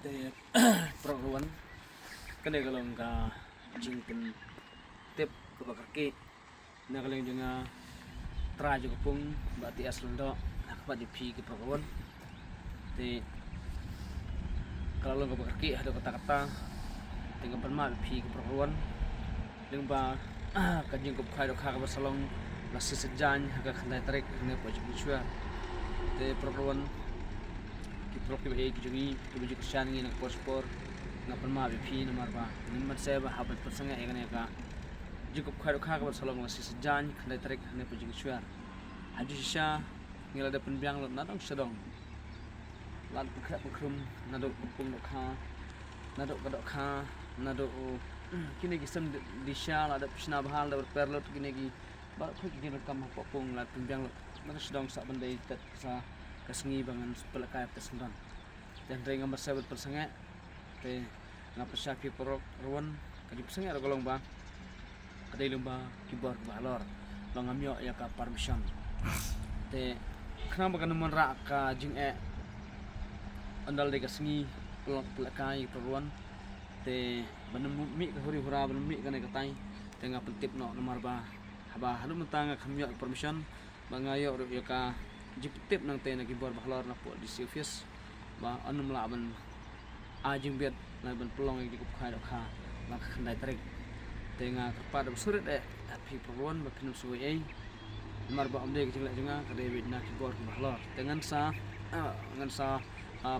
te perluan kene galong ka jingkin tip ke bakarki na galong junga trajo kupung bati aslundo nakapa di pi ke perluan te kalau ke bakarki ada kata-kata tinggal perma pi ke perluan ding ba ka jingkup khai do kha ka salong nasi sejan haga khandai tarik ne pojik bichwa te perluan kiprok ke jungi tuju kesyan ngi nak paspor na perma pi nomor ba nimmat seba habat persanga egane ka jingkup khai do kha ka salong nasi sejan khandai tarik ne pojik bichwa haju sisa ngila da penbiang lot nadong sedong lan pekrak pekrum nadok kupung dok kha nadok kadok kha nadok kini gisem disya ada pisna bahal da berperlot kini gi ba phik gi kam popung la penbiang lot nadok sedong sak bandai tet sa kasngi bangan pelakai tesendan dan ring nomor 7 persenge te ngapa syafi porok ruan kadi persenge ada golong ba ada lumba kibor balor bangamyo ya ka permission te kenapa kan menra ka jing andal de kasngi pelakai peruan te banemu mi ka huri hura banemu mi kan katai te ngapel tip no nomor ba haba halu mentanga kamyo permission bangayo ya ka jiptip nang te na gibor bahlor na po di surface ba anum laban ajing bet na ban pelong di kup khai kha ma khandai tarik te nga kapad surit pi perluan ba pinum suwe mar ba amde jingla jinga ka David na gibor bahlor dengan sa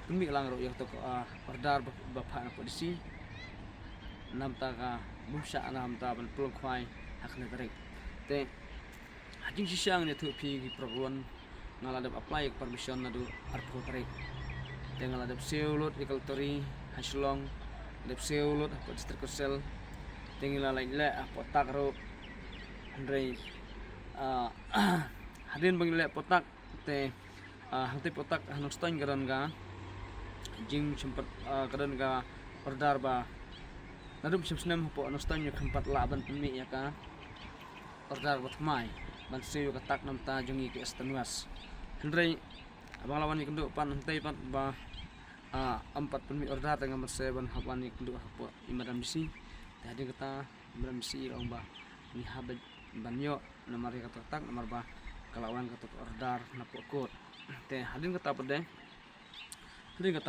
pemi lang ro yang to ordar ba pha na polisi nam ta ka bumsha nam ta ban pelong khai hakna tarik te hajing sisang ne thu pi perluan ngaladap apply permission nadu arpo tarik dengan ladap seulut ikal tori haslong ladap seulut apa distrik sel tinggal lain apa potak ro andre hadin bangile potak te hanti potak hanung stain garan ga jing sempat garan ga ordar ba nadum semsnem po nostan yu kempat laban pemi ya ka ordar bat mai ban seu katak nam ta jungi ke estanuas Hendrai abang lawan ni kenduk pan hentai pan ba 4 pemi order dengan merseban haban ni kenduk apa imadam bisi tadi kata imadam bisi orang ba ni habad banyo nomor kata tak nomor ba kalawan kata order na pokot te hadin kata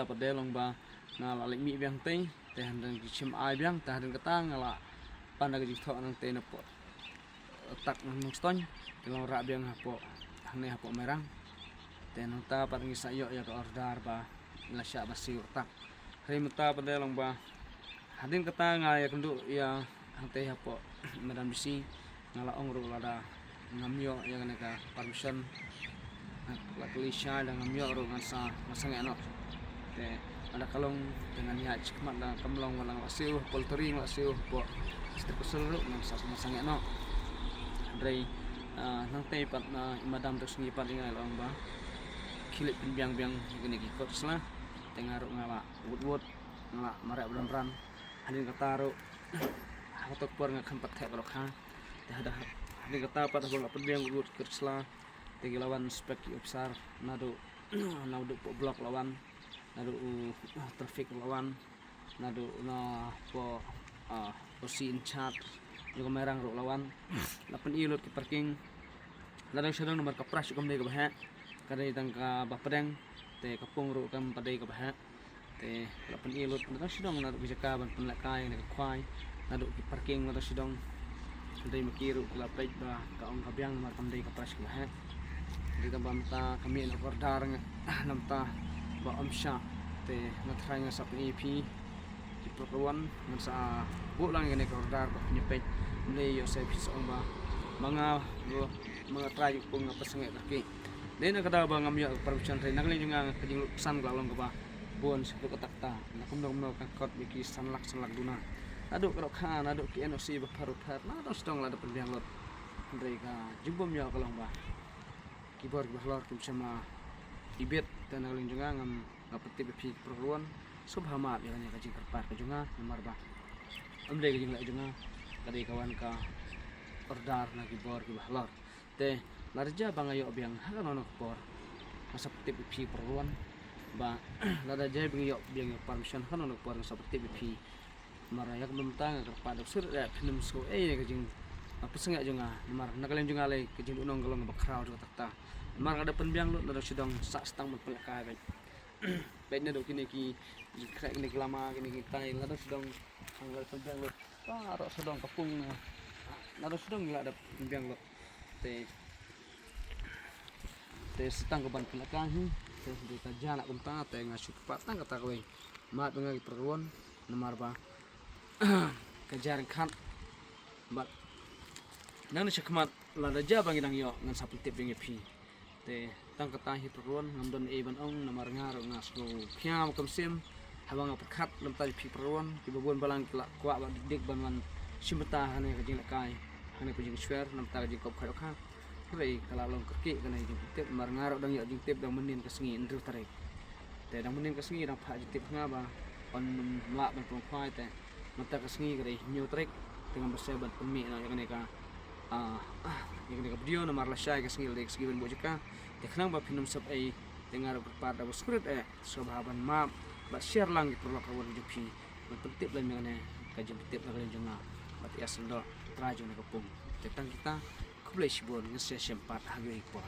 pede long ba na lalik mi biang tei te handang kisim ai biang ta hadin kata ngala pandag ji thok nang te na po tak nang ston long ra biang hapo hane hapo merang dan ta paring sayo ya ka order ba lasya basi tak hari mata pada long ba hadin kata nga ya kendu ya hante hapo madam bisi ngala ongro lada ngamyo ya kana ka permission la klisha dan ngamyo ro ngasa masang enok te ada kalong dengan ya cikmat dan kamlong walang wasiu polteri wasiu po setiap seluruh ngasa masang enok dari nang te pat na madam terus ngipat ingai long ba kilit biang-biang gini gikot selah tengaru ngala wud ngala marak beran hadin kataru hatok por ngakan patek kalau kha ada hadin kata pat bola biang wud kersla tegi lawan spek besar nado nado blok lawan nado traffic lawan nado na po posi in chat juga merang ro lawan lapan ilut ke parking ladang sedang nomor kapras kom dei ke bah kadai tangka bapadang te kapung ro kam padai ka bah te lapan ilut na sidong na bijaka ban penlakai na kwai na do parking na sidong dai makiru kala plate ba ka ong kabyang mar kam dai ka pras ka bah di tambam ta kami na ordar nga namta ba amsha te na try nga sa EP di program nga sa bu lang nga ka ordar ba nyepet ni yo sa episode ba mga try ko nga pasangay laki Dena kada ba ngamyo permission rin nagli nga kajing san glalong ka ba bon sa kotakta nakumno ka kot biki sanlak duna ado kadok kha ado ki NOC ba paru na do stong la dapat biang lot ndai ka jumbom yo kalong ba kibor bahlor kim sama ibet tan nagli nga ngam ngapeti pi perluan subhama ya nya kajing perpar ka junga nomor ba amdai kajing la junga kadai kawan ka ordar na kibor bahlor te larja bangayo biang hakan ono por masa tip pi perluan ba lada jay bing yok permission kan untuk por seperti BP marayak bentang ke pada sur film so ka jing apa sengaja juga mar nakalem juga le ke jing unong golong ba crowd takta mar ada penbiang lu nado sidang sak stang mempel ka ben ben nado kini ki krek ni lama kini kita nado sidang anggal penbiang lu ro sidang kapung nado sidang la ada penbiang lu te setang ke ban pelakang te di kaja nak kunta te ngasuk patang kata kowe mat ngai perluan nomor ba kejar kan bat nang sekmat la da ja bang idang yo ngan sapul tip bing pi te tang kata hi perluan ngamdon e ban ong nomor ngar ngas go pyam kam sim habang apat lam tai pi perluan ki babon balang kelak kwa ba dik ban man simta hane ka jing kai hane ko jing shwer nam ta jing kop kharo kha kre kala long kerki kana jing tip mar ngar dang yo jing tip dang menin ka sengi ndur tarik te dang menin ka sengi dang pha jing tip nga ba on la ban pong phai te mata ka sengi kre nyu tarik dengan bersahabat pemi na yang ka yang ka video na marla shay ka sengi lek segi ben bojaka te khnang ba pinum sab ai dengar berpada boskurit sahaban ma ba share lang ki perlu kawan jupi tip lan yang ne ka jing tip na kalen jonga bat asal do trajo na kapung te tang kita kublai shibon ngesya sempat hagi ikpor